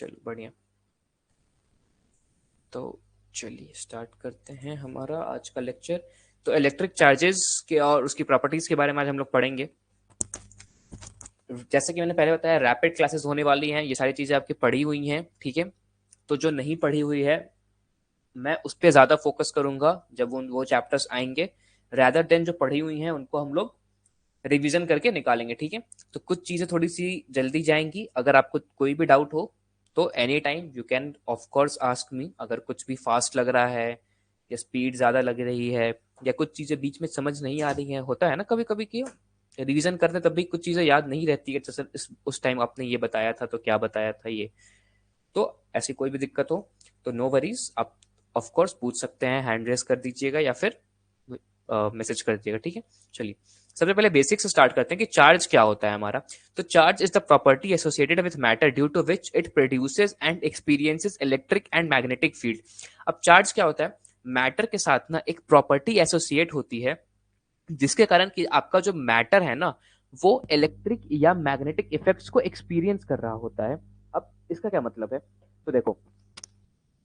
चलो बढ़िया। तो चलिए स्टार्ट करते हैं हमारा आज का लेक्चर। तो इलेक्ट्रिक चार्जेस के और उसकी प्रॉपर्टीज के बारे में आज हम लोग पढ़ेंगे। जैसे कि मैंने पहले बताया, रैपिड क्लासेस होने वाली हैं, ये सारी चीजें आपकी पढ़ी हुई हैं, ठीक है। तो जो नहीं पढ़ी हुई है मैं उस पर ज्यादा फोकस करूंगा जब वो चैप्टर्स आएंगे, रैदर देन जो पढ़ी हुई हैं उनको हम लोग रिवीजन करके निकालेंगे, ठीक है। तो कुछ चीजें थोड़ी सी जल्दी जाएंगी। अगर आपको कोई भी डाउट हो तो any time you can of course ask me. अगर कुछ भी फास्ट लग रहा है या स्पीड ज्यादा लग रही है या कुछ चीजें बीच में समझ नहीं आ रही हैं, होता है ना कभी कभी कि रिवीजन करते तब भी कुछ चीजें याद नहीं रहती है, जैसे उस टाइम आपने ये बताया था तो क्या बताया था ये। तो ऐसी कोई भी दिक्कत हो तो नो वरीज, आप ऑफ कोर्स पूछ सकते हैं, हैंड रेस कर दीजिएगा या फिर मैसेज कर दीजिएगा, ठीक है। चलिए सबसे पहले बेसिक से स्टार्ट करते हैं कि चार्ज क्या होता है हमारा। तो charge is the property associated with matter due to which it produces and experiences electric and magnetic field. अब चार्ज क्या होता है? मैटर के साथ ना एक प्रॉपर्टी एसोसिएट होती है जिसके कारण कि आपका जो मैटर है ना वो इलेक्ट्रिक या मैग्नेटिक इफेक्ट्स को एक्सपीरियंस कर रहा होता है। अब इसका क्या मतलब है? तो देखो,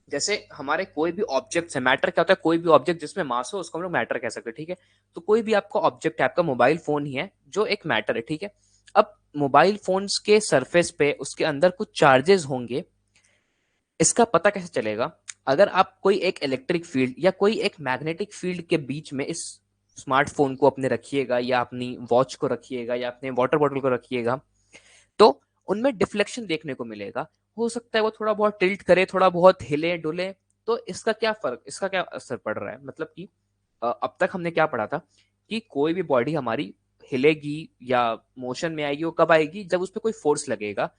जैसे हमारे कोई भी ऑब्जेक्ट है, मैटर क्या होता है? कोई भी ऑब्जेक्ट जिसमें मास हो उसको हम लोग मैटर कह सकते हैं, ठीक है। तो कोई भी आपका ऑब्जेक्ट है, आपका मोबाइल फोन ही है जो एक मैटर है, ठीक है। अब मोबाइल फोन्स के सरफेस पे उसके अंदर कुछ चार्जेस होंगे। इसका पता कैसे चलेगा? अगर आप कोई एक इलेक्ट्रिक फील्ड या कोई एक मैग्नेटिक फील्ड के बीच में इस स्मार्टफोन को अपने रखिएगा या अपनी वॉच को रखिएगा या अपने वाटर बॉटल को रखिएगा, तो उनमें डिफ्लेक्शन देखने को मिलेगा। हो सकता है वो थोड़ा बहुत टिल्ट करे, थोड़ा बहुत हिले डुले। तो इसका क्या फर्क, इसका क्या असर पड़ रहा है? मतलब कि अब तक हमने क्या पढ़ा था कि कोई भी बॉडी हमारी हिलेगी या मोशन में आएगी, वो कब आएगी? जब उस पर कोई फोर्स लगेगा।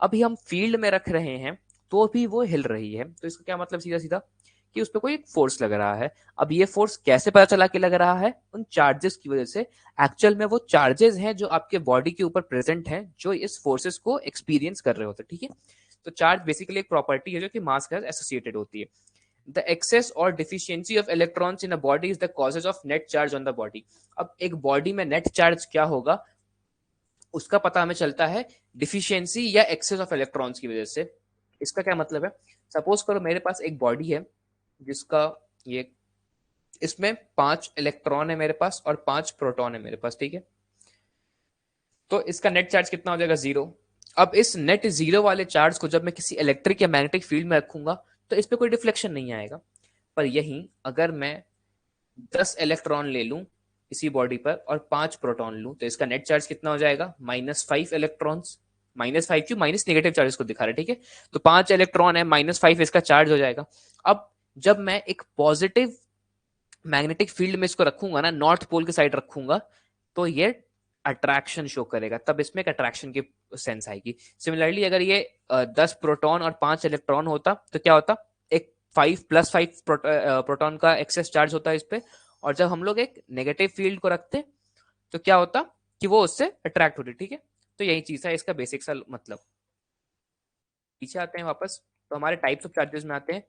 अभी हम फील्ड में रख रहे हैं तो भी वो हिल रही है, तो इसका क्या मतलब सीधा सीधा कि उस पर कोई फोर्स लग रहा है। अब ये फोर्स कैसे पता चला कि लग रहा है? उन चार्जेस की वजह से। एक्चुअल में वो चार्जेस हैं जो आपके बॉडी के ऊपर प्रेजेंट हैं जो इस फोर्सेस को एक्सपीरियंस कर रहे होते हैं, ठीक है। तो चार्ज बेसिकली एक प्रॉपर्टी है जो कि मास के साथ एसोसिएटेड होती है। द एक्सेस और deficiency of electrons in a body is the causes of net charge on the body. अब एक बॉडी में नेट चार्ज क्या होगा उसका पता हमें चलता है डिफिशियंसी या एक्सेस ऑफ इलेक्ट्रॉन्स की वजह से। इसका क्या मतलब है? सपोज करो मेरे पास एक बॉडी है जिसका ये, इसमें 5 इलेक्ट्रॉन है मेरे पास और 5 प्रोटॉन है मेरे पास, ठीक है। तो इसका नेट चार्ज कितना हो जाएगा? 0। अब इस नेट 0 वाले चार्ज को जब मैं किसी इलेक्ट्रिक या मैग्नेटिक फील्ड में रखूंगा तो इस पर कोई डिफ्लेक्शन नहीं आएगा। पर यही अगर मैं 10 इलेक्ट्रॉन ले लूं इसी बॉडी पर और 5 प्रोटॉन लूं तो इसका नेट चार्ज कितना हो जाएगा? -5 इलेक्ट्रॉन्स। -5 क्यों? माइनस नेगेटिव चार्ज को दिखा रहा है, ठीक है। तो 5 इलेक्ट्रॉन है, -5 इसका चार्ज हो जाएगा। अब जब मैं एक पॉजिटिव मैग्नेटिक फील्ड में इसको रखूंगा ना, नॉर्थ पोल के साइड रखूंगा, तो ये अट्रैक्शन शो करेगा, तब इसमें एक अट्रैक्शन की सेंस आएगी। सिमिलरली अगर ये 10 प्रोटॉन और 5 इलेक्ट्रॉन होता तो क्या होता? एक 5 + 5 प्रोटॉन का एक्सेस चार्ज होता है इस पे। और जब हम लोग एक नेगेटिव फील्ड को रखते तो क्या होता कि वो उससे अट्रैक्ट होती, ठीक है। तो यही चीज है इसका बेसिक सा मतलब। पीछे आते हैं वापस, तो हमारे टाइप्स ऑफ चार्जेस में आते हैं।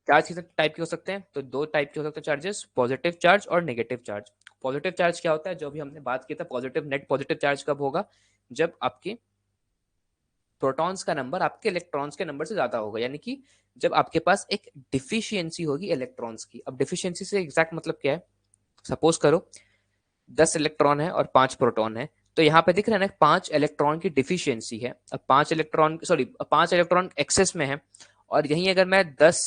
चार्ज कितने टाइप के हो सकते हैं? तो 2 टाइप के हो सकते हैं चार्जेस, पॉजिटिव चार्ज और नेगेटिव चार्ज। पॉजिटिव चार्ज क्या होता है? जो भी हमने बात की था, पॉजिटिव नेट पॉजिटिव चार्ज कब होगा? जब आपके प्रोटॉन्स का नंबर आपके इलेक्ट्रॉन्स के नंबर से ज्यादा होगा, यानी कि जब आपके पास एक डिफिशियंसी होगी इलेक्ट्रॉन्स की। अब डिफिशियंसी से एग्जैक्ट मतलब क्या है? सपोज करो 10 इलेक्ट्रॉन है और 5 प्रोटॉन है, तो यहाँ पे दिख रहा है ना 5 इलेक्ट्रॉन की डिफिशियंसी है। अब 5 इलेक्ट्रॉन एक्सेस में है। और यहीं अगर मैं 10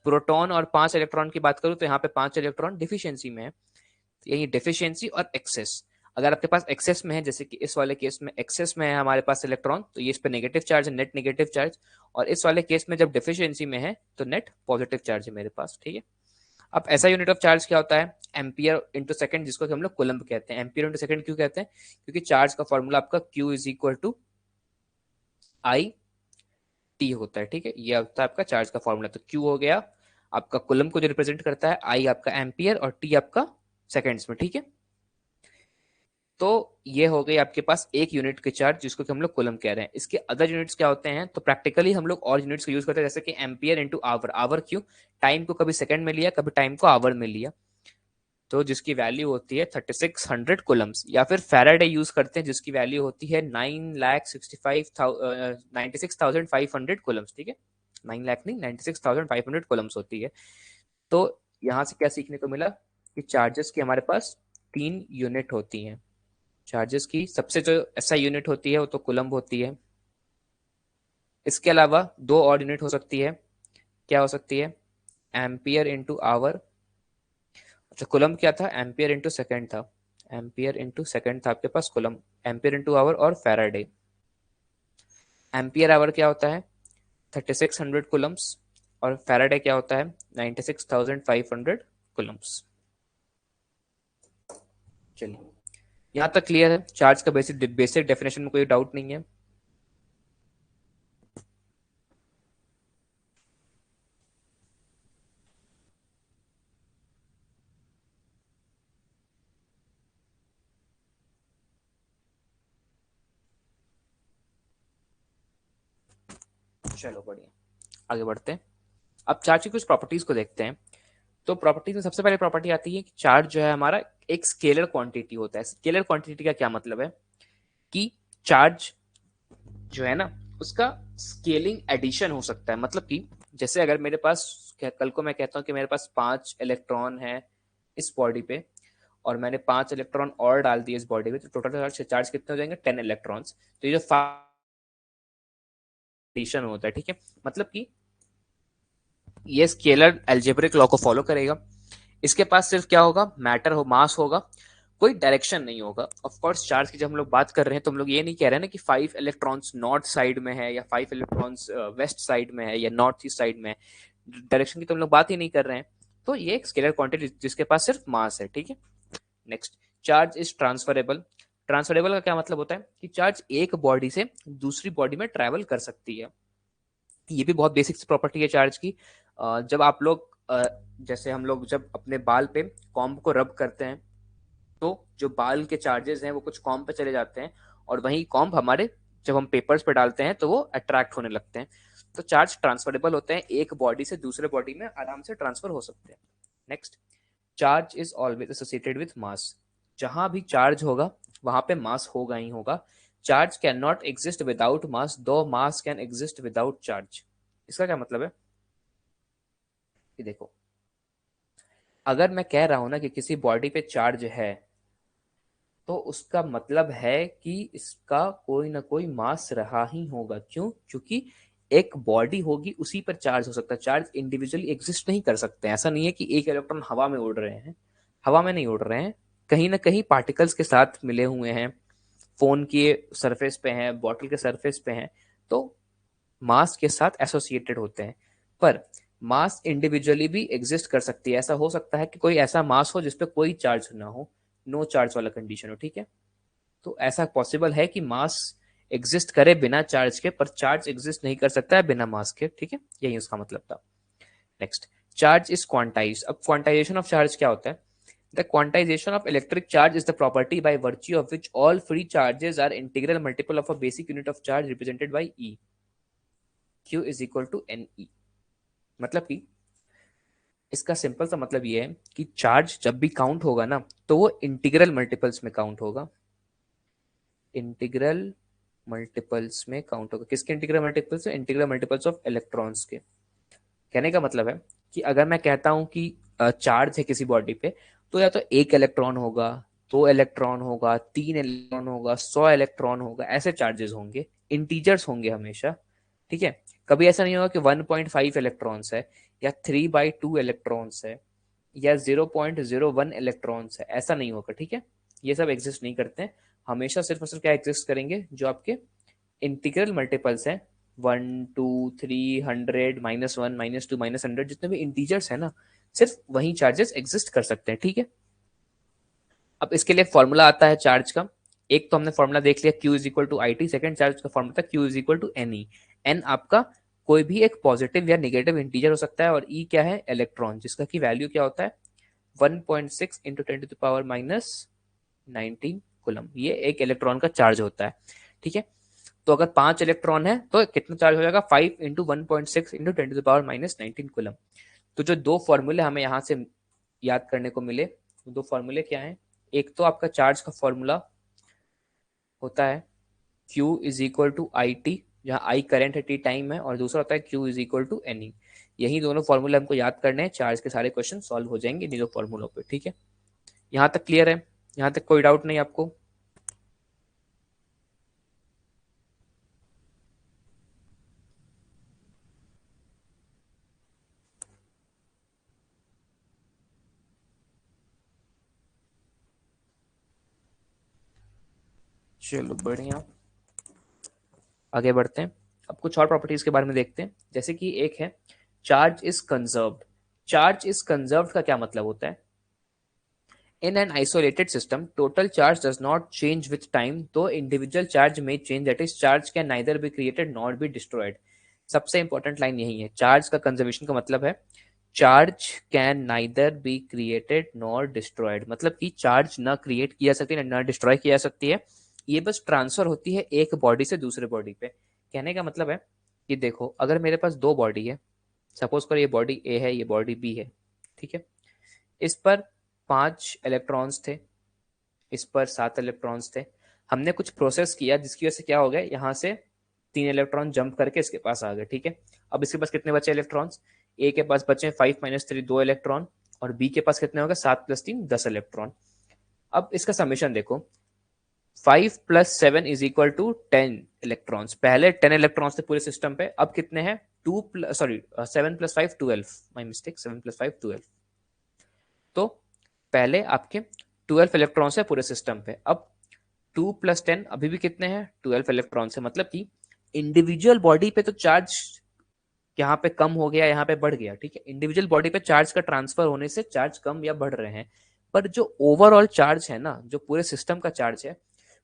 प्रोटॉन और 5 इलेक्ट्रॉन की बात करूं तो यहाँ पे 5 इलेक्ट्रॉन डिफिशियंसी में है। तो यही डिफिशियंसी और एक्सेस। अगर आपके पास एक्सेस में है, जैसे कि इस वाले केस में एक्सेस में है हमारे पास इलेक्ट्रॉन, तो ये इस पे नेगेटिव चार्ज है, नेट नेगेटिव चार्ज। और इस वाले केस में जब डिफिशियंसी में है तो नेट पॉजिटिव चार्ज है मेरे पास, ठीक है। अब ऐसा यूनिट ऑफ चार्ज क्या होता है? एम्पियर इंटू सेकंड, जिसको कि हम लोग कूलम्ब कहते हैं। एम्पियर इंटू सेकंड क्यों कहते हैं? क्योंकि चार्ज का फॉर्मूला आपका Q is equal to I T होता है, ठीक है। ये होता है आपका चार्ज का फॉर्मूला। तो Q हो गया आपका कूलम्ब को जो रिप्रेजेंट करता है, आई आपका एम्पियर और टी आपका सेकंड्स में, ठीक है। तो ये हो गई आपके पास एक यूनिट के चार्ज जिसको कि हम लोग कूलम कह रहे हैं। इसके अदर यूनिट्स क्या होते हैं? तो प्रैक्टिकली हम लोग और यूनिट्स का यूज करते हैं, जैसे कि एम्पियर इंटू आवर। आवर क्यों? टाइम को कभी सेकंड में लिया, कभी टाइम को आवर में लिया। तो जिसकी वैल्यू होती है 3600 कुलम्स, या फिर फैराडे यूज करते हैं जिसकी वैल्यू होती है 96,500 कुलम्स, ठीक है, 9 लाख नहीं, 96,500 कुलम्स होती है। तो यहाँ से क्या सीखने को मिला कि चार्जेस की हमारे पास 3 यूनिट होती हैं। चार्जेस की सबसे जो ऐसा यूनिट होती है वो तो कुलम्ब होती है। इसके अलावा 2 और यूनिट हो सकती है। क्या हो सकती है? Ampere into hour. अच्छा, कुलम क्या था? एम्पियर इंटू सेकेंड था। एम्पियर इंटू सेकेंड था आपके पास कुलम। एम्पियर इंटू आवर और फैराडे। एम्पियर आवर क्या होता है? 3600 कुलम्स। और फैराडे क्या होता है? 96,500 कुलम्स। चलिए, यहाँ तक क्लियर है। चार्ज का बेसिक बेसिक डेफिनेशन में कोई डाउट नहीं है। चलो बढ़िया, आगे बढ़ते हैं। अब चार्ज की कुछ प्रॉपर्टीज को देखते हैं। तो प्रॉपर्टीज में सबसे पहले प्रॉपर्टी आती है कि चार्ज जो है हमारा एक स्केलर क्वांटिटी होता है। स्केलर क्वांटिटी का क्या मतलब है? कि चार्ज जो है ना, उसका स्केलिंग एडिशन हो सकता है। मतलब कि जैसे अगर मेरे पास कल को मैं कहता हूँ कि मेरे पास 5 इलेक्ट्रॉन है इस बॉडी पे, और मैंने 5 इलेक्ट्रॉन और डाल दिए इस बॉडी में, तो टोटल चार्ज कितने हो जाएंगे? 10 इलेक्ट्रॉन्स। तो ये जो एडिशन होता है, ठीक है, मतलब कि ये स्केलर एल्जेब्रिक लॉ को फॉलो करेगा। इसके पास सिर्फ क्या होगा? मैटर हो, मास होगा, कोई डायरेक्शन नहीं होगा। ऑफ कोर्स चार्ज की जब हम लोग बात कर रहे हैं तो हम लोग ये नहीं कह रहे हैं ना कि 5 इलेक्ट्रॉन्स नॉर्थ साइड में है या 5 इलेक्ट्रॉन्स वेस्ट साइड में है या नॉर्थ ईस्ट साइड में है। डायरेक्शन की तो हम लोग बात ही नहीं कर रहे हैं। तो ये एक स्केलर क्वांटिटी जिसके पास सिर्फ मास है, ठीक है। Next, charge is transferable. Transferable का क्या मतलब होता है? कि चार्ज एक बॉडी से दूसरी बॉडी में ट्रेवल कर सकती है। ये भी बहुत बेसिक प्रॉपर्टी है चार्ज की। जब आप लोग जैसे हम लोग जब अपने बाल पे कॉम्ब को रब करते हैं, तो जो बाल के चार्जेस हैं वो कुछ कॉम्ब पे चले जाते हैं, और वही कॉम्ब हमारे जब हम पेपर्स पे डालते हैं तो वो अट्रैक्ट होने लगते हैं। तो चार्ज ट्रांसफरेबल होते हैं, एक बॉडी से दूसरे बॉडी में आराम से ट्रांसफर हो सकते हैं। Next, charge is always associated with mass. जहां भी चार्ज होगा वहां पे मास होगा ही होगा। Charge can not exist without mass, दो mass can exist without charge. इसका क्या मतलब है? कि देखो, अगर मैं कह रहा हूं ना कि किसी बॉडी पे चार्ज है, तो उसका मतलब है कि इसका कोई ना कोई मास रहा ही होगा। क्यों? क्योंकि एक बॉडी होगी उसी पर चार्ज हो सकता है। चार्ज इंडिविजुअली एग्जिस्ट नहीं कर सकते। ऐसा नहीं है कि एक इलेक्ट्रॉन हवा में उड़ रहे हैं। हवा में नहीं उड़ रहे हैं, कहीं ना कहीं पार्टिकल्स के साथ मिले हुए हैं, फोन के सरफेस पे हैं, बॉटल के सरफेस पे हैं, तो मास के साथ एसोसिएटेड होते हैं। पर मास इंडिविजुअली भी एग्जिस्ट कर सकती है। ऐसा हो सकता है कि कोई ऐसा मास हो जिसपे कोई चार्ज ना हो, नो चार्ज वाला कंडीशन हो, ठीक है। तो ऐसा पॉसिबल है कि मास एग्जिस्ट करे बिना चार्ज के, पर चार्ज एग्जिस्ट नहीं कर सकता है बिना मास के, ठीक है। यही उसका मतलब था। Next, charge is quantize. अब क्वांटाइजेशन ऑफ चार्ज क्या होता है? The quantization of electric charge is the property by virtue of which all free charges are integral multiple of a basic unit of charge represented by e. Q is equal to n e. मतलब कि इसका simple सा मतलब ये है कि charge जब भी काउंट होगा ना, तो वो इंटीग्रल मल्टीपल्स में काउंट होगा। इंटीग्रल मल्टीपल्स में काउंट होगा। किसके integral multiples? Integral multiples of electrons के। कहने का मतलब है कि अगर मैं कहता हूं कि चार्ज है किसी बॉडी पे, तो या तो एक इलेक्ट्रॉन होगा, 2 इलेक्ट्रॉन होगा, 3 इलेक्ट्रॉन होगा, 100 इलेक्ट्रॉन होगा, ऐसे चार्जेस होंगे। इंटीजर्स होंगे हमेशा, ठीक है। कभी ऐसा नहीं होगा कि 1.5 इलेक्ट्रॉन्स है, या 3/2 इलेक्ट्रॉन्स है, या 0.01 इलेक्ट्रॉन्स है, ऐसा नहीं होगा, ठीक है। ये सब एग्जिस्ट नहीं करते हैं। हमेशा सिर्फ और सिर्फ क्या एग्जिस्ट करेंगे? जो आपके इंटीग्रल मल्टीपल्स हैं, 1 2 3 100 -1 -2 -100, जितने भी इंटीजर्स है ना, सिर्फ वही चार्जेस एग्जिस्ट कर सकते हैं, ठीक है। अब इसके लिए फॉर्मूला आता है चार्ज का। एक तो हमने फॉर्मूला देख लिया, Q is equal to I T. Second charge का फॉर्मूला था Q is equal to n e. N आपका कोई भी एक पॉजिटिव या निगेटिव इंटीजर हो सकता है, और ई क्या है? इलेक्ट्रॉन, जिसका की वैल्यू क्या होता है? 1.6 इंटू 10⁻⁻19 कुलम। ये एक इलेक्ट्रॉन का चार्ज होता है, ठीक है। तो अगर 5 इलेक्ट्रॉन है तो कितना चार्ज हो जाएगा? 5 इंटू 1.6 इंटू 10⁻⁻19 कुलम। तो जो दो फॉर्मूले हमें यहाँ से याद करने को मिले, दो फॉर्मूले क्या हैं, एक तो आपका चार्ज का फॉर्मूला होता है Q is equal to I T, जहाँ आई करंट है, टी टाइम है, और दूसरा होता है Q is equal to n e. यही दोनों फॉर्मूले हमको याद करने हैं, चार्ज के सारे क्वेश्चन सॉल्व हो जाएंगे इन दो फॉर्मूलों पे। ठीक है, यहाँ तक क्लियर है? यहाँ तक कोई डाउट नहीं आपको? चलो बढ़िया, आगे बढ़ते हैं। अब कुछ और प्रॉपर्टीज के बारे में देखते हैं, जैसे कि एक है charge is conserved. Charge is conserved का क्या मतलब होता है? In an isolated system, total charge does not change with time, though individual charge may change. That is, charge can neither be created nor be destroyed. सबसे important line यही है, charge का conservation का मतलब है charge can neither be created nor destroyed, मतलब कि charge ना क्रिएट किया सकती है ना डिस्ट्रॉय किया सकती है, ये बस ट्रांसफर होती है एक बॉडी से दूसरे बॉडी पे। कहने का मतलब है कि देखो, अगर मेरे पास दो बॉडी है, सपोज करो ये बॉडी ए है, ये बॉडी बी है, ठीक है, इस पर 5 इलेक्ट्रॉन्स थे, इस पर 7 इलेक्ट्रॉन्स थे। हमने कुछ प्रोसेस किया जिसकी वजह से क्या हो गया, यहाँ से 3 इलेक्ट्रॉन जंप करके इसके पास आ गए। ठीक है, अब इसके पास कितने बचे इलेक्ट्रॉन्स? ए के पास बचे 5 - 3 2 इलेक्ट्रॉन, और बी के पास कितने हो गए 7 + 3 10 इलेक्ट्रॉन। अब इसका समीशन देखो, 5 + 7 इज इक्वल टू 10 इलेक्ट्रॉन्स। पहले 10 इलेक्ट्रॉन्स थे पूरे सिस्टम पे, अब कितने हैं? 7 + 5 12, माई मिस्टेक, 7 + 5 12। तो पहले आपके 12 इलेक्ट्रॉन्स है पूरे सिस्टम पे, अब 2 + 10 अभी भी कितने हैं? 12 इलेक्ट्रॉन्स है। मतलब कि इंडिविजुअल बॉडी पे तो चार्ज यहाँ पे कम हो गया, यहाँ पे बढ़ गया। ठीक है, इंडिविजुअल बॉडी पे चार्ज का ट्रांसफर होने से चार्ज कम या बढ़ रहे हैं, पर जो ओवरऑल चार्ज है ना, जो पूरे सिस्टम का चार्ज है,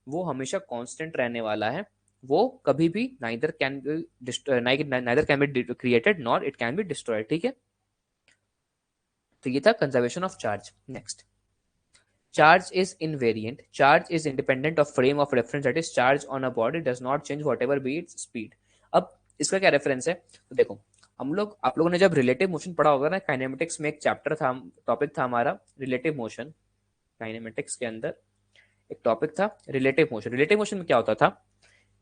वो हमेशा कांस्टेंट रहने वाला है। वो कभी भी neither can be created nor it can be destroyed. ठीक है, तो ये था conservation of charge. Next, charge is invariant. Charge is independent of frame of reference, that is charge on a body does not change whatever be its speed. अब इसका क्या reference है? तो देखो, आप लोगों ने जब रिलेटिव मोशन पढ़ा होगा ना, काइनेमेटिक्स में एक चैप्टर था, टॉपिक था हमारा रिलेटिव मोशन। काइनेमेटिक्स के अंदर एक टॉपिक था रिलेटिव मोशन। रिलेटिव मोशन में क्या होता था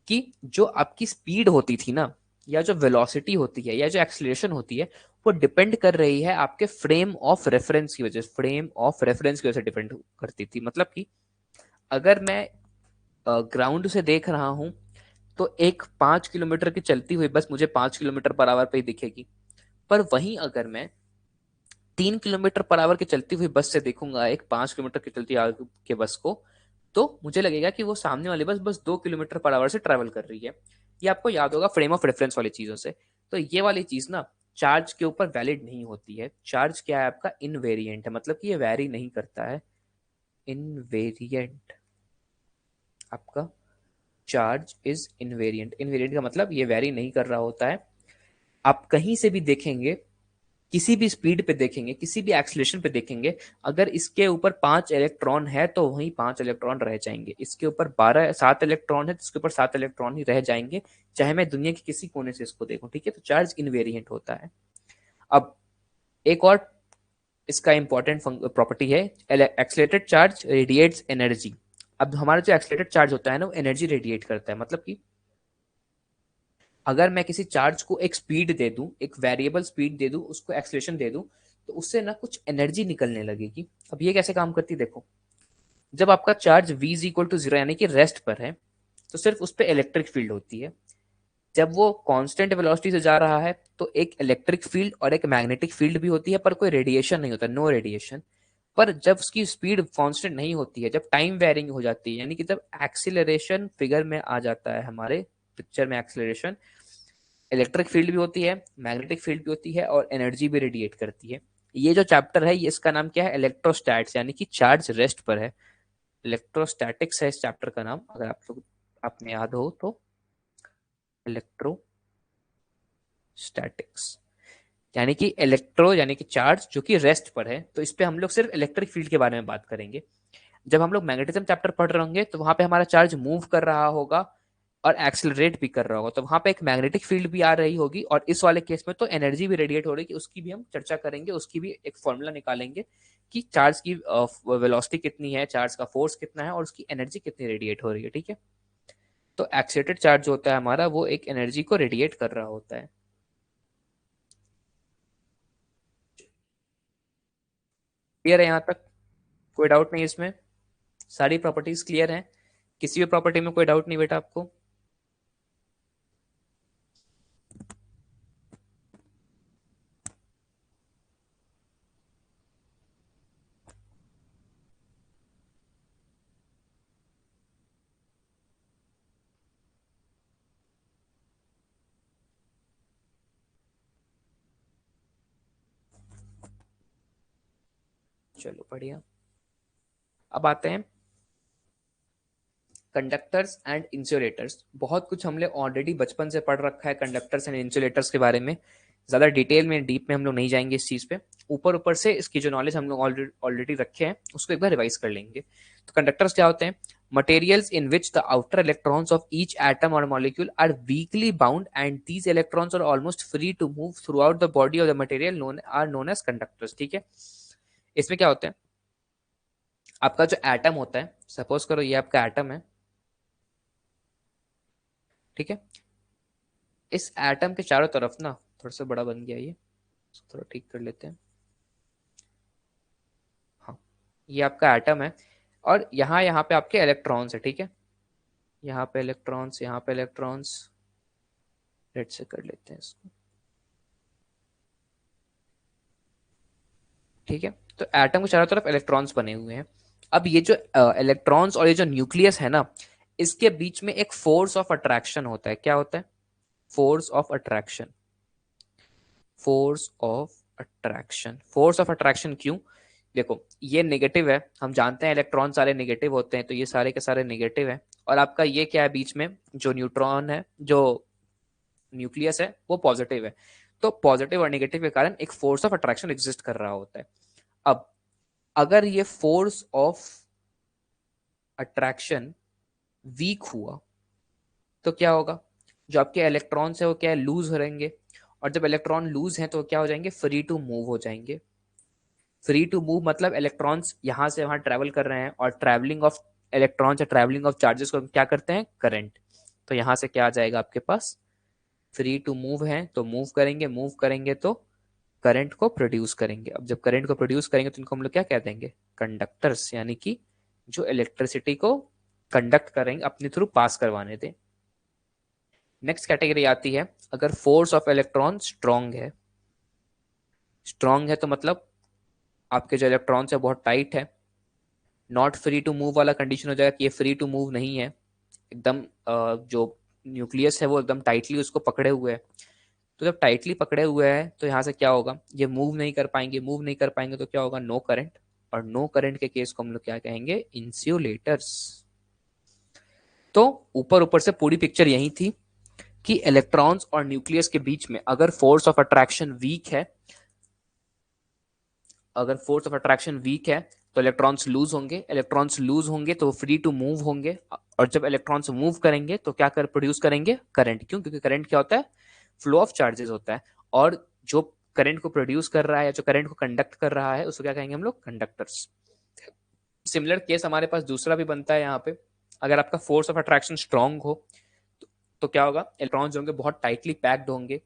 कि जो आपकी स्पीड होती थी ना, या जो वेलोसिटी होती है, या जो एक्सीलरेशन होती है, वो डिपेंड कर रही है आपके फ्रेम ऑफ रेफरेंस की वजह से। फ्रेम ऑफ रेफरेंस की वजह से डिपेंड करती थी। मतलब कि अगर मैं ग्राउंड से देख रहा हूं, तो एक 5 किलोमीटर की चलती हुई बस मुझे 5 किलोमीटर पर आवर पे ही दिखेगी, पर वहीं अगर मैं 3 किलोमीटर पर आवर की चलती हुई बस से देखूंगा एक 5 किलोमीटर की चलती आगे के बस को, तो मुझे लगेगा कि वो सामने वाली बस बस 2 किलोमीटर पर आवर से ट्रेवल कर रही है। ये आपको याद होगा फ्रेम ऑफ रेफरेंस वाली चीजों से। तो ये वाली चीज ना चार्ज के ऊपर वैलिड नहीं होती है। चार्ज क्या है आपका? इनवेरिएंट है, मतलब कि ये वैरी नहीं करता है। इनवेरिएंट, आपका चार्ज इज इनवेरिएंट। इनवेरिएंट का मतलब ये वैरी नहीं कर रहा होता है। आप कहीं से भी देखेंगे, किसी भी स्पीड पे देखेंगे, किसी भी एक्सीलरेशन पे देखेंगे, अगर इसके ऊपर 5 इलेक्ट्रॉन है तो वहीं 5 इलेक्ट्रॉन रह जाएंगे। इसके ऊपर 7 इलेक्ट्रॉन है तो इसके ऊपर 7 इलेक्ट्रॉन ही रह जाएंगे, चाहे मैं दुनिया के किसी कोने से इसको देखूं। ठीक है, तो चार्ज इनवेरिएंट होता है। अब एक और इसका इंपॉर्टेंट प्रॉपर्टी है, एक्सीलरेटेड चार्ज रेडिएट्स एनर्जी। अब हमारा जो एक्सीलरेटेड चार्ज होता है ना, वो एनर्जी रेडिएट करता है। मतलब कि अगर मैं किसी चार्ज को एक स्पीड दे दूं, एक वेरिएबल स्पीड दे दूं, उसको एक्सीलरेशन दे दूं, तो उससे ना कुछ एनर्जी निकलने लगेगी। अब ये कैसे काम करती है देखो, जब आपका charge v is equal to 0 यानी कि रेस्ट पर है, तो सिर्फ उस पर इलेक्ट्रिक फील्ड होती है। जब वो कांस्टेंट वेलोसिटी से जा रहा है, तो एक इलेक्ट्रिक फील्ड और एक मैग्नेटिक फील्ड भी होती है, पर कोई रेडिएशन नहीं होता, नो रेडिएशन। पर जब उसकी स्पीड कांस्टेंट नहीं होती है, जब टाइम वेरिंग हो जाती है, यानी कि जब एक्सीलरेशन फिगर में आ जाता है, हमारे पिक्चर में एक्सीलरेशन, इलेक्ट्रिक फील्ड भी होती है, मैग्नेटिक फील्ड भी होती है, और एनर्जी भी रेडिएट करती है। ये जो चैप्टर है, ये इसका नाम क्या है? इलेक्ट्रोस्टैट्स, यानी कि चार्ज रेस्ट पर है। इलेक्ट्रोस्टैटिक्स है इस चैप्टर का नाम, अगर आप लोग आपने याद हो तो। इलेक्ट्रोस्टैटिक्स यानी कि इलेक्ट्रो यानी कि चार्ज जो कि रेस्ट पर है। तो इस पे हम लोग सिर्फ इलेक्ट्रिक फील्ड के बारे में बात करेंगे। जब हम लोग मैग्नेटिज्म चैप्टर पढ़ रहे होंगे, तो वहां पे हमारा चार्ज मूव कर रहा होगा और एक्सेलरेट भी कर रहा होगा, तो वहां पे एक मैग्नेटिक फील्ड भी आ रही होगी, और इस वाले केस में तो एनर्जी भी रेडिएट हो रही है, उसकी भी हम चर्चा करेंगे, उसकी भी एक फॉर्मूला निकालेंगे कि चार्ज की वेलोसिटी कितनी है, चार्ज का फोर्स कितना है, और उसकी एनर्जी कितनी रेडिएट हो रही है, ठीक है। तो एक्साइटेड चार्ज जो होता है हमारा, वो एक एनर्जी को रेडिएट कर रहा होता है। क्लियर है यहाँ तक? कोई डाउट नहीं इसमें? सारी प्रॉपर्टीज क्लियर हैं? किसी भी प्रॉपर्टी में कोई डाउट नहीं बेटा आपको? चलो बढ़िया। अब आते हैं कंडक्टर्स एंड इंसुलेटर्स। बहुत कुछ हमने ऑलरेडी बचपन से पढ़ रखा है कंडक्टर्स एंड इंसुलेटर्स के बारे में, ज्यादा डिटेल में डीप में हम लोग नहीं जाएंगे इस चीज पे। ऊपर ऊपर से इसकी जो नॉलेज हम लोग ऑलरेडी रखे हैं उसको एक बार रिवाइज कर लेंगे। तो कंडक्टर्स क्या होते हैं? materials in which the outer electrons of each atom or molecule are weakly bound, and these electrons are almost free to move throughout the body of the material, known as conductors। ठीक है, इसमें क्या होता है, आपका जो atom होता है, सपोज करो ये आपका एटम है, ठीक है। इस एटम के चारों तरफ ना, थोड़ा सा बड़ा बन गया ये, थोड़ा ठीक कर लेते हैं। हाँ, ये आपका एटम है, और यहाँ यहाँ पे आपके इलेक्ट्रॉन्स है, ठीक है। यहाँ पे इलेक्ट्रॉन्स, यहाँ पे इलेक्ट्रॉन्स, रेड से कर लेते हैं इसको, ठीक है। तो एटम के चारों तरफ इलेक्ट्रॉन्स बने हुए हैं। अब ये जो इलेक्ट्रॉन्स और ये जो न्यूक्लियस है ना, इसके बीच में एक फोर्स ऑफ अट्रैक्शन होता है। क्या होता है? Force of attraction. Force of attraction, force of attraction क्यों? देखो, ये नेगेटिव है, हम जानते हैं इलेक्ट्रॉन सारे नेगेटिव होते हैं, तो ये सारे के सारे नेगेटिव है। और आपका ये क्या है बीच में, जो न्यूट्रॉन है, जो न्यूक्लियस है, वो पॉजिटिव है। तो पॉजिटिव और नेगेटिव के कारण एक फोर्स ऑफ अट्रैक्शन एग्जिस्ट कर रहा होता है। अब अगर ये फोर्स ऑफ अट्रैक्शन वीक हुआ तो क्या होगा? जो आपके इलेक्ट्रॉन्स है वो क्या है, लूज हो रहेंगे। और जब इलेक्ट्रॉन लूज हैं तो क्या हो जाएंगे, फ्री टू मूव हो जाएंगे। फ्री टू मूव मतलब इलेक्ट्रॉन्स यहाँ से वहां ट्रेवल कर रहे हैं, और ट्रैवलिंग ऑफ इलेक्ट्रॉन्स या ट्रैवलिंग ऑफ चार्जेस को क्या करते हैं, करंट। तो यहाँ से क्या आ जाएगा आपके पास, फ्री टू मूव है तो मूव करेंगे, मूव करेंगे तो करंट को प्रोड्यूस करेंगे। अब जब करंट को प्रोड्यूस करेंगे तो इनको हम लोग क्या कह देंगे, कंडक्टर्स, यानी कि जो इलेक्ट्रिसिटी को कंडक्ट करेंगे, अपने थ्रू पास करवाने दें। नेक्स्ट कैटेगरी आती है, अगर फोर्स ऑफ इलेक्ट्रॉन स्ट्रॉन्ग है। स्ट्रॉन्ग है तो मतलब आपके जो इलेक्ट्रॉन्स है बहुत टाइट है, नॉट फ्री टू मूव वाला कंडीशन हो जाएगा कि ये फ्री टू मूव नहीं है, एकदम जो न्यूक्लियस है वो एकदम टाइटली उसको पकड़े हुए है। तो जब टाइटली पकड़े हुए हैं तो यहाँ से क्या होगा, ये मूव नहीं कर पाएंगे, मूव नहीं कर पाएंगे तो क्या होगा, नो करंट। और नो करंट के केस को हम लोग क्या कहेंगे, इंसुलेटर्स। तो ऊपर ऊपर से पूरी पिक्चर यही थी कि इलेक्ट्रॉन्स और न्यूक्लियस के बीच में अगर फोर्स ऑफ अट्रैक्शन वीक है, अगर फोर्स ऑफ अट्रैक्शन वीक है तो इलेक्ट्रॉन्स लूज होंगे, इलेक्ट्रॉन्स लूज होंगे तो फ्री टू मूव होंगे। और जब इलेक्ट्रॉन्स मूव करेंगे तो क्या कर प्रोड्यूस करेंगे, करंट। क्यों? क्योंकि करंट क्या होता है, फ्लो ऑफ चार्जेस होता है। और जो करंट को प्रोड्यूस कर रहा है या जो करंट को कंडक्ट कर रहा है उसको क्या कहेंगे हम लोग, कंडक्टर्स। सिमिलर केस हमारे पास दूसरा भी बनता है यहाँ पे, अगर आपका फोर्स ऑफ अट्रैक्शन स्ट्रांग हो तो क्या होगा, इलेक्ट्रॉन्स होंगे बहुत टाइटली पैक्ड होंगे,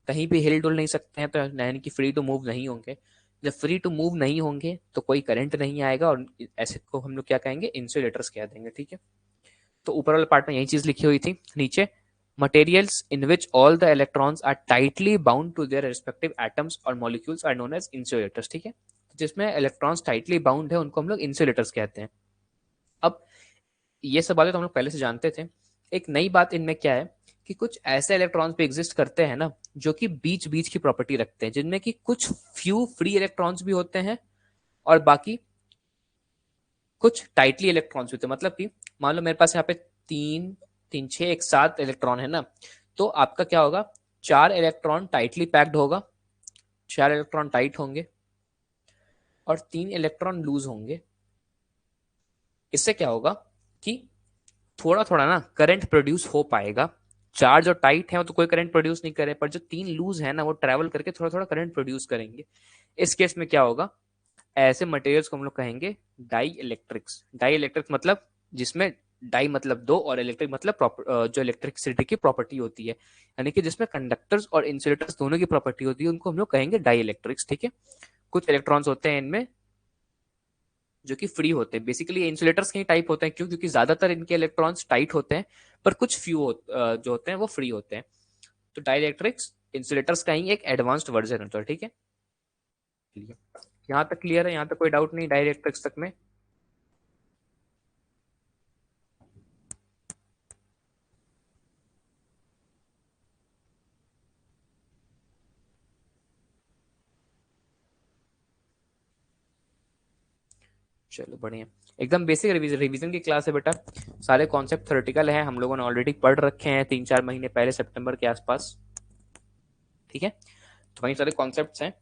कहीं भी हिल डुल नहीं सकते हैं, तो यानी कि फ्री टू मूव नहीं होंगे। जब फ्री टू मूव नहीं होंगे तो कोई करंट नहीं आएगा, और ऐसे को हम लोग क्या कहेंगे, इंसुलेटर्स कह देंगे, ठीक है। तो ऊपर वाले पार्ट में यही चीज लिखी हुई थी। नीचे, materials in which all the electrons are tightly bound to their respective atoms or molecules are known as insulators। ठीक है, जिसमें इलेक्ट्रॉन्स टाइटली बाउंड है उनको हम लोग इंसुलेटर्स कहते हैं। अब ये सब बातें तो हम लोग पहले से जानते थे। एक नई बात इनमें क्या है कि कुछ ऐसे इलेक्ट्रॉन्स भी एग्जिस्ट करते हैं ना, जो कि बीच बीच की प्रॉपर्टी रखते हैं, जिनमें कि कुछ फ्यू फ्री इलेक्ट्रॉन्स भी होते हैं और बाकी कुछ टाइटली इलेक्ट्रॉन्स भी होते हैं। मतलब कि मान लो मेरे पास यहाँ पे तीन तीन छह एक सात इलेक्ट्रॉन है ना, तो आपका क्या होगा, चार इलेक्ट्रॉन टाइटली पैक्ड होगा, चार इलेक्ट्रॉन टाइट होंगे और तीन इलेक्ट्रॉन लूज होंगे। इससे क्या होगा कि थोड़ा थोड़ा ना करंट प्रोड्यूस हो पाएगा। चार्ज और टाइट है तो कोई करंट प्रोड्यूस नहीं करे, पर जो तीन लूज है ना वो ट्रेवल करके थोड़ा थोड़ा करंट प्रोड्यूस करेंगे। इस केस में क्या होगा, ऐसे मटेरियल्स को हम लोग कहेंगे डाई इलेक्ट्रिक्स। डाई इलेक्ट्रिक्स मतलब जिसमें डाई मतलब दो और इलेक्ट्रिक मतलब जो इलेक्ट्रिसिटी की प्रॉपर्टी होती है, यानी कि जिसमें कंडक्टर्स और इंसुलेटर्स दोनों की प्रॉपर्टी होती है, उनको हम लोग कहेंगे डाई इलेक्ट्रिक्स। ठीक है, कुछ इलेक्ट्रॉन्स होते हैं इनमें जो कि फ्री होते हैं। बेसिकली इंसुलेटर्स के ही टाइप होते हैं, क्यों? क्योंकि ज्यादातर इनके इलेक्ट्रॉन्स टाइट होते हैं, पर कुछ जो होते हैं वो फ्री होते हैं। तो डाई इलेक्ट्रिक्स इंसुलेटर्स का ही एक एडवांस्ड वर्जन होता है। ठीक है, यहाँ तक क्लियर है? यहाँ तक कोई डाउट नहीं डाई इलेक्ट्रिक्स तक में? चलो बढ़िया, एकदम बेसिक रिवीजन की क्लास है बेटा। सारे कॉन्सेप्ट थ्योरेटिकल हैं, हम लोगों ने ऑलरेडी पढ़ रखे हैं 3-4 महीने पहले, सितंबर के आसपास। ठीक है, तो वही सारे कॉन्सेप्ट्स हैं,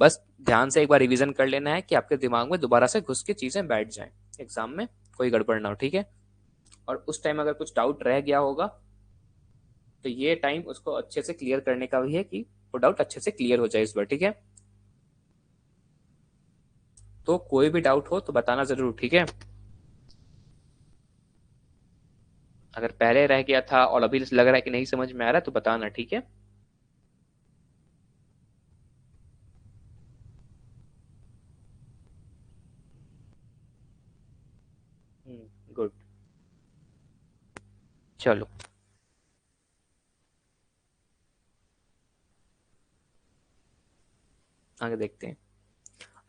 बस ध्यान से एक बार रिवीजन कर लेना है कि आपके दिमाग में दोबारा से घुस के चीजें बैठ जाएं, एग्जाम में कोई गड़बड़ ना हो। ठीक है, और उस टाइम अगर कुछ डाउट रह गया होगा तो ये टाइम उसको अच्छे से क्लियर करने का भी है कि वो डाउट अच्छे से क्लियर हो जाए इस बार। ठीक है, तो कोई भी डाउट हो तो बताना जरूर। ठीक है, अगर पहले रह गया था और अभी लग रहा है कि नहीं समझ में आ रहा है तो बताना। ठीक है, गुड, चलो आगे देखते हैं।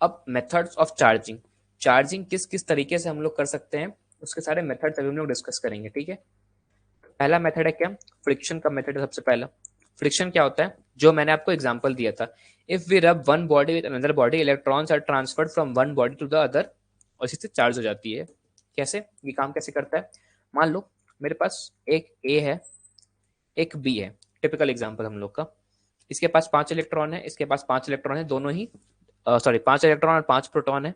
अब मेथड्स ऑफ चार्जिंग, चार्जिंग किस किस तरीके से हम लोग कर सकते हैं, उसके सारे मेथड्स अभी हम लोग डिस्कस करेंगे। ठीक है, पहला मेथड है क्या, फ्रिक्शन का मेथड है सबसे पहला। फ्रिक्शन क्या होता है, जो मैंने आपको एग्जांपल दिया था, if we rub one body with another body electrons are transferred from one body to the other, और इसी से चार्ज हो जाती है। कैसे ये काम कैसे करता है, मान लो मेरे पास एक ए है एक बी है, टिपिकल एग्जांपल हम लोग का। इसके पास 5 इलेक्ट्रॉन है, इसके पास 5 इलेक्ट्रॉन है, दोनों ही सॉरी 5 इलेक्ट्रॉन और 5 प्रोटॉन है,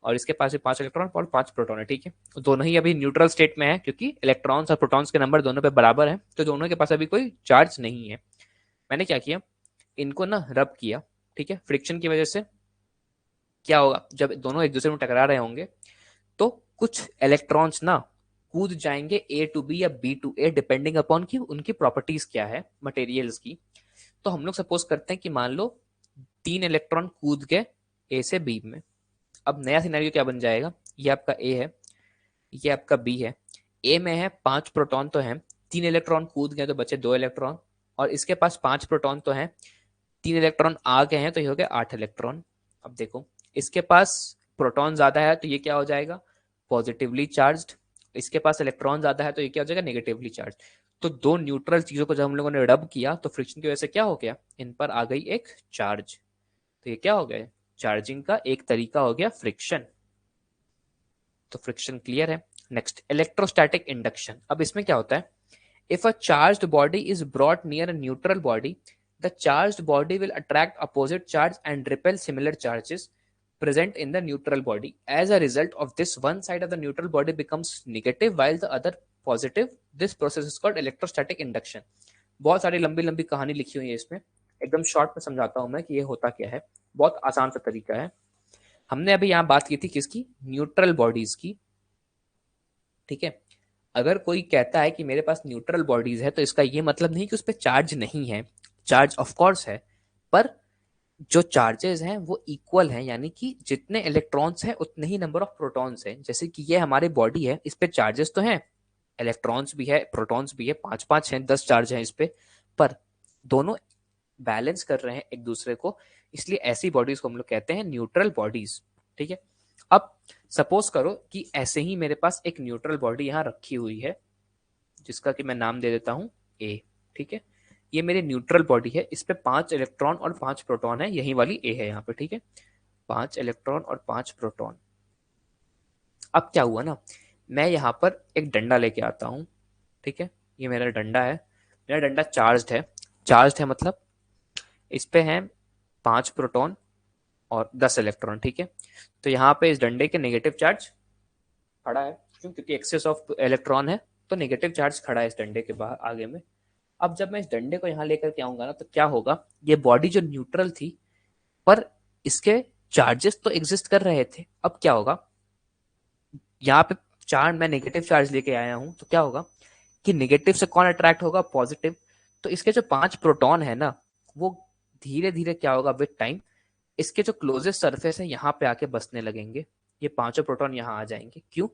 और इसके पास भी 5 इलेक्ट्रॉन और 5 प्रोटॉन है। ठीक है, तो दोनों ही अभी न्यूट्रल स्टेट में है, क्योंकि इलेक्ट्रॉन्स और प्रोटॉन्स के नंबर दोनों पे बराबर है, तो दोनों के पास अभी कोई चार्ज नहीं है। मैंने क्या किया, इनको ना रब किया। ठीक है, फ्रिक्शन की वजह से क्या होगा, जब दोनों एक दूसरे में टकरा रहे होंगे तो कुछ इलेक्ट्रॉन्स ना कूद जाएंगे ए टू बी या B to A, depending upon की उनकी प्रॉपर्टीज क्या है मटेरियल्स की। तो हम लोग सपोज करते हैं कि मान लो 3 इलेक्ट्रॉन कूद गए ए से बी में। अब नया सिनेरियो क्या बन जाएगा, ये आपका ए है, ये आपका बी है। ए में है 5 प्रोटॉन तो है, 3 इलेक्ट्रॉन कूद गए तो बचे 2 इलेक्ट्रॉन, और इसके पास 5 प्रोटॉन तो है, 3 इलेक्ट्रॉन आ गए हैं तो ये हो गया 8 इलेक्ट्रॉन। अब देखो, इसके पास प्रोटॉन ज्यादा है तो ये क्या हो जाएगा, पॉजिटिवली चार्ज। इसके पास इलेक्ट्रॉन ज्यादा है तो ये क्या हो जाएगा, नेगेटिवली चार्ज। तो दो न्यूट्रल चीजों को जब हम लोगों ने रब किया तो फ्रिक्शन की वजह से क्या हो गया, इन पर आ गई एक चार्ज। तो ये क्या हो गया, चार्जिंग का एक तरीका हो गया फ्रिक्शन। तो फ्रिक्शन क्लियर है। Next, electrostatic induction. अब इसमें क्या होता है, if a charged body is brought near a neutral body, the charged body will attract opposite charge and repel similar charges present in the neutral body. As a result of this, one side of the neutral body becomes negative while the other positive. This process is called electrostatic induction. बहुत सारी लंबी लंबी कहानी लिखी हुई है इसमें, एकदम शॉर्ट में समझाता हूं मैं कि ये होता क्या है। बहुत आसान सा तरीका है। हमने अभी यहाँ बात की थी किसकी, न्यूट्रल बॉडीज की। ठीक है, अगर कोई कहता है कि मेरे पास न्यूट्रल बॉडीज है तो इसका ये मतलब नहीं कि उस पर चार्ज नहीं है, चार्ज ऑफ कोर्स है, पर जो चार्जेस हैं वो इक्वल हैं, यानी कि जितने इलेक्ट्रॉन्स हैं उतने ही नंबर ऑफ प्रोटॉन्स हैं। जैसे कि ये हमारी बॉडी है, इस पे चार्जेस तो हैं, इलेक्ट्रॉन्स भी है प्रोटॉन्स भी है, 5-5 हैं, 10 चार्ज हैं इस पे, पर दोनों बैलेंस कर रहे हैं एक दूसरे को, इसलिए ऐसी बॉडीज को हम लोग कहते हैं न्यूट्रल बॉडीज। ठीक है, अब सपोज करो कि ऐसे ही मेरे पास एक न्यूट्रल बॉडी यहाँ रखी हुई है, जिसका कि मैं नाम दे देता हूं ए। ठीक है, ये मेरी न्यूट्रल बॉडी है, इस पे 5 इलेक्ट्रॉन और 5 प्रोटॉन है, यही वाली ए है यहाँ पे। ठीक है, 5 इलेक्ट्रॉन और 5 प्रोटॉन। अब क्या हुआ ना, मैं यहाँ पर एक डंडा लेके आता हूँ। ठीक है, ये मेरा डंडा है, मेरा डंडा चार्ज है। चार्ज है मतलब इस पे है 5 प्रोटॉन और 10 इलेक्ट्रॉन। ठीक है, तो यहाँ पे इस डंडे के नेगेटिव चार्ज पड़ा है, क्यों? क्योंकि एक्सेस ऑफ इलेक्ट्रॉन है, तो नेगेटिव चार्ज खड़ा है इस डंडे के बाहर आगे में। अब जब मैं इस डंडे को यहाँ लेकर के आऊंगा ना, तो क्या होगा, ये बॉडी जो न्यूट्रल थी पर इसके चार्जेस तो एग्जिस्ट कर रहे थे, अब क्या होगा, यहाँ पे चार्ज, मैं नेगेटिव चार्ज लेके आया हूं, तो क्या होगा कि नेगेटिव से कौन अट्रैक्ट होगा, पॉजिटिव। तो इसके जो 5 प्रोटॉन है ना, वो धीरे धीरे क्या होगा विद टाइम, इसके जो क्लोजेस्ट सरफेस है यहाँ पे आके बसने लगेंगे। ये पांचों प्रोटॉन यहाँ आ जाएंगे, क्यों,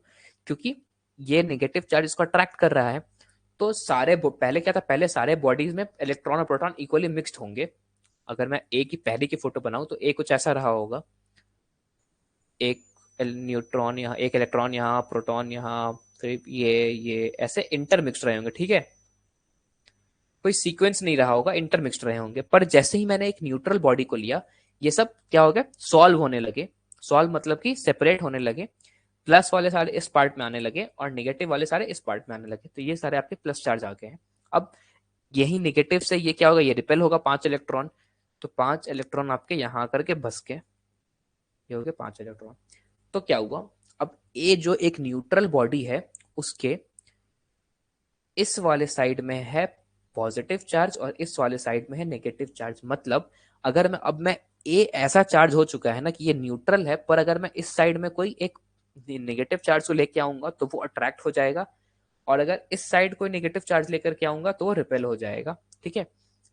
क्योंकि ये नेगेटिव चार्ज इसको अट्रैक्ट कर रहा है। तो सारे पहले क्या था, पहले सारे बॉडीज में इलेक्ट्रॉन और प्रोटॉन इक्वली मिक्स्ड होंगे। अगर मैं ए की पहले की फोटो बनाऊं तो ए कुछ ऐसा रहा होगा, एक न्यूट्रॉन यहाँ, एक इलेक्ट्रॉन यहाँ, प्रोटॉन यहाँ, फिर ये ऐसे इंटरमिक्स्ड रहे होंगे, ठीक है, कोई सीक्वेंस नहीं रहा होगा, इंटरमिक्स्ड रहे होंगे। पर जैसे ही मैंने एक न्यूट्रल बॉडी को लिया, ये सब क्या हो गया, सॉल्व होने लगे। सॉल्व मतलब कि सेपरेट होने लगे, प्लस वाले सारे इस पार्ट में आने लगे और नेगेटिव वाले सारे इस पार्ट में आने लगे, तो ये सारे आपके प्लस चार्ज आ गए हैं। अब यही नेगेटिव से ये क्या होगा, ये रिपेल होगा 5 इलेक्ट्रॉन, तो 5 इलेक्ट्रॉन आपके यहाँ आकर के बस के, ये हो गए 5 इलेक्ट्रॉन। तो क्या हुआ, अब ए जो एक न्यूट्रल बॉडी है, उसके इस वाले साइड में है पॉजिटिव चार्ज और इस वाले साइड में है नेगेटिव चार्ज। मतलब अगर मैं, अब मैं ए ऐसा चार्ज हो चुका है ना कि ये न्यूट्रल है, पर अगर मैं इस साइड में कोई एक नेगेटिव चार्ज को लेके आऊंगा तो वो अट्रैक्ट हो जाएगा, और अगर इस साइड कोई नेगेटिव चार्ज लेकर के आऊंगा तो वो रिपेल हो जाएगा, ठीक है।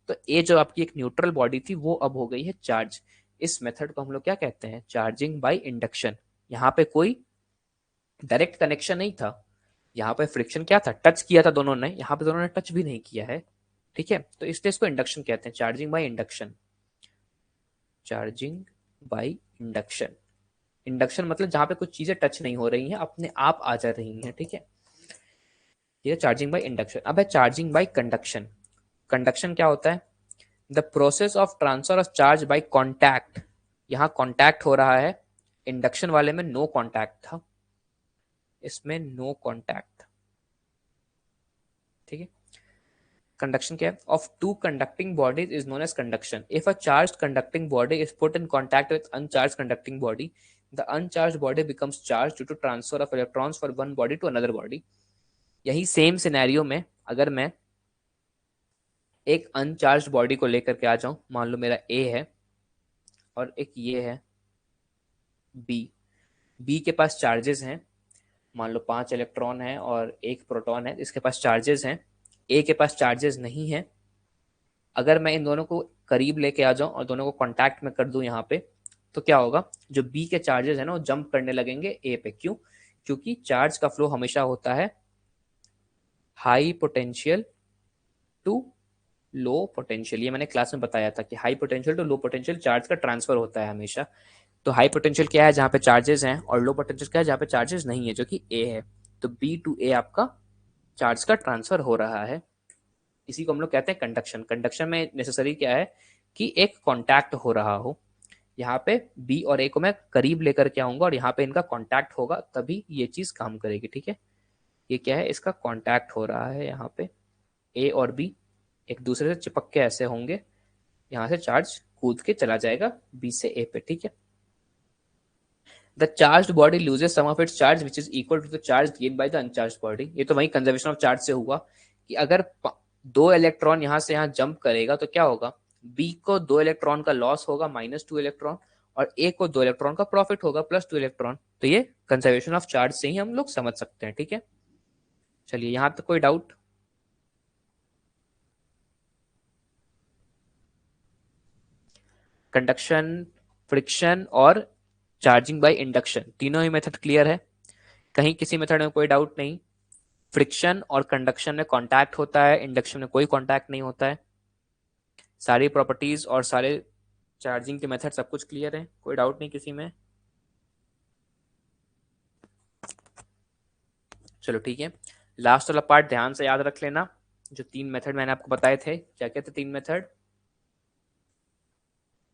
तो ए जो आपकी एक न्यूट्रल बॉडी थी वो अब हो गई है चार्ज। इस मेथड को हम लोग क्या कहते हैं, चार्जिंग बाय इंडक्शन। यहाँ पे कोई डायरेक्ट कनेक्शन नहीं था, यहाँ पे फ्रिक्शन क्या था, टच किया था दोनों ने, यहाँ पे दोनों ने टच भी नहीं किया है, ठीक है। तो इसलिए इसको इंडक्शन कहते हैं, charging by induction. Charging by induction, induction मतलब जहां पे कुछ चीजें टच नहीं हो रही हैं, अपने आप आ जा रही हैं, ठीक है। ये चार्जिंग बाय इंडक्शन। अब है चार्जिंग बाय कंडक्शन। कंडक्शन क्या होता है, the process of transfer of charge by contact. यहाँ कॉन्टैक्ट हो रहा है, इंडक्शन वाले में नो कॉन्टैक्ट था, इसमें नो कॉन्टैक्ट, ठीक है। कंडक्शन क्या है, of two conducting bodies is known as conduction. If a charge conducting body is put in contact with uncharge conducting body, the uncharge body becomes charge due to transfer of electrons from one body to another body. यही same scenario में अगर मैं एक uncharged body को लेकर के आ जाऊं, मान लो मेरा ए है और एक ये है बी, बी के पास चार्जेस हैं, मान लो 5 इलेक्ट्रॉन है और एक प्रोटॉन है, इसके पास चार्जेस हैं, ए के पास चार्जेस नहीं है। अगर मैं इन दोनों को करीब लेके आ जाऊं और दोनों को कांटेक्ट में कर दूं यहाँ पे, तो क्या होगा, जो बी के चार्जेस है ना वो जंप करने लगेंगे ए पे, क्यों, क्योंकि चार्ज का फ्लो हमेशा होता है high potential to low potential. ये मैंने क्लास में बताया था कि high potential to low potential charge का ट्रांसफर होता है हमेशा। तो हाई पोटेंशियल क्या है, जहां पे चार्जेस हैं, और लो पोटेंशियल क्या है, जहां पे चार्जेस नहीं है, जो कि ए है। तो बी टू ए आपका चार्ज का ट्रांसफर हो रहा है, इसी को हम लोग कहते हैं कंडक्शन। कंडक्शन में नेसेसरी क्या है कि एक कॉन्टैक्ट हो रहा हो, यहाँ पे बी और ए को मैं करीब लेकर के आऊंगा और यहाँ पे इनका कॉन्टैक्ट होगा, तभी ये चीज काम करेगी, ठीक है। ये क्या है, इसका कॉन्टैक्ट हो रहा है, यहाँ पे ए और बी एक दूसरे से चिपक के ऐसे होंगे, यहाँ से चार्ज कूद के चला जाएगा बी से ए पे, ठीक है। The charge body loses some of its charge which is equal to the charge gain by the uncharge body. ये तो वही कंजर्वेशन ऑफ चार्ज से हुआ कि अगर 2 इलेक्ट्रॉन यहाँ से यहाँ जंप करेगा तो क्या होगा, बी को 2 इलेक्ट्रॉन का लॉस होगा, -2 इलेक्ट्रॉन, और ए को 2 इलेक्ट्रॉन का प्रॉफिट होगा, +2 इलेक्ट्रॉन। तो ये कंजर्वेशन ऑफ चार्ज से ही हम लोग समझ सकते हैं, ठीक है। चलिए, यहाँ तक कोई डाउट। कंडक्शन, फ्रिक्शन और चार्जिंग बाय इंडक्शन, तीनों ही मेथड क्लियर है, कहीं किसी मेथड में कोई डाउट नहीं। फ्रिक्शन और कंडक्शन में कांटेक्ट होता है, इंडक्शन में कोई कांटेक्ट नहीं होता है। सारी प्रॉपर्टीज और सारे चार्जिंग के मेथड सब कुछ क्लियर है, कोई डाउट नहीं किसी में। चलो ठीक है, लास्ट वाला पार्ट ध्यान से याद रख लेना। जो 3 मेथड मैंने आपको बताए थे, क्या क्या थे 3 method,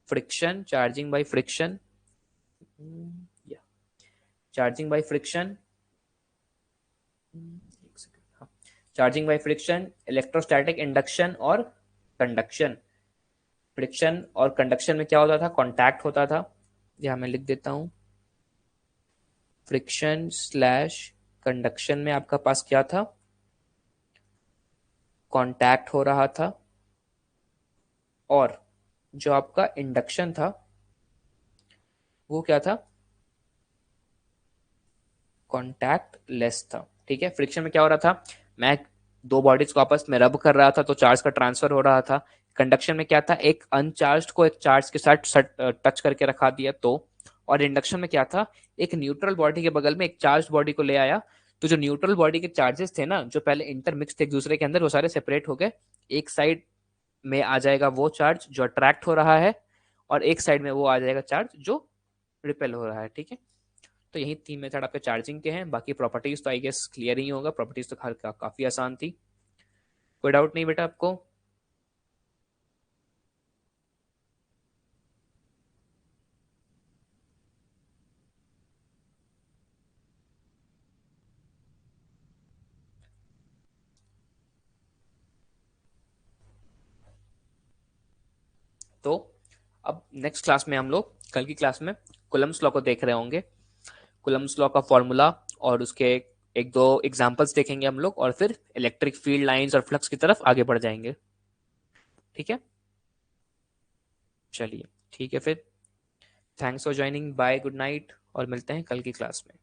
friction, charging by friction, या charging by friction, charging by friction, electrostatic induction और कंडक्शन। फ्रिक्शन और कंडक्शन में क्या होता था, कांटेक्ट होता था, यहां मैं लिख देता हूं, फ्रिक्शन स्लैश कंडक्शन में आपका पास क्या था, कांटेक्ट हो रहा था, और जो आपका इंडक्शन था वो क्या था, कांटेक्ट लेस था। ठीक है, फ्रिक्शन में क्या हो रहा था, मैं दो बॉडीज को आपस में रब कर रहा था तो चार्ज का ट्रांसफर हो रहा था। कंडक्शन में क्या था, एक अनचार्ज को एक चार्ज के साथ टच करके रखा दिया तो। और इंडक्शन में क्या था, एक न्यूट्रल बॉडी के बगल में एक चार्ज बॉडी को ले आया, तो जो न्यूट्रल बॉडी के चार्जेस थे ना, जो पहले इंटरमिक्स थे एक दूसरे के अंदर, वो सारे सेपरेट हो गए। एक साइड में आ जाएगा वो चार्ज जो अट्रैक्ट हो रहा है, और एक साइड में वो आ जाएगा चार्ज जो रिपेल हो रहा है। ठीक है, तो यही तीन मेथड आपके चार्जिंग के हैं। बाकी प्रॉपर्टीज तो आई गेस क्लियर ही होगा, प्रॉपर्टीज तो काफी आसान थी। कोई डाउट नहीं बेटा आपको? तो अब नेक्स्ट क्लास में हम लोग, कल की क्लास में कुलम्स लॉ को देख रहे होंगे। कुलम्स लॉ का फॉर्मूला और उसके एक दो एग्जांपल्स देखेंगे हम लोग, और फिर इलेक्ट्रिक फील्ड लाइंस और फ्लक्स की तरफ आगे बढ़ जाएंगे। ठीक है, चलिए ठीक है फिर। Thanks for joining, bye, good night, और मिलते हैं कल की क्लास में।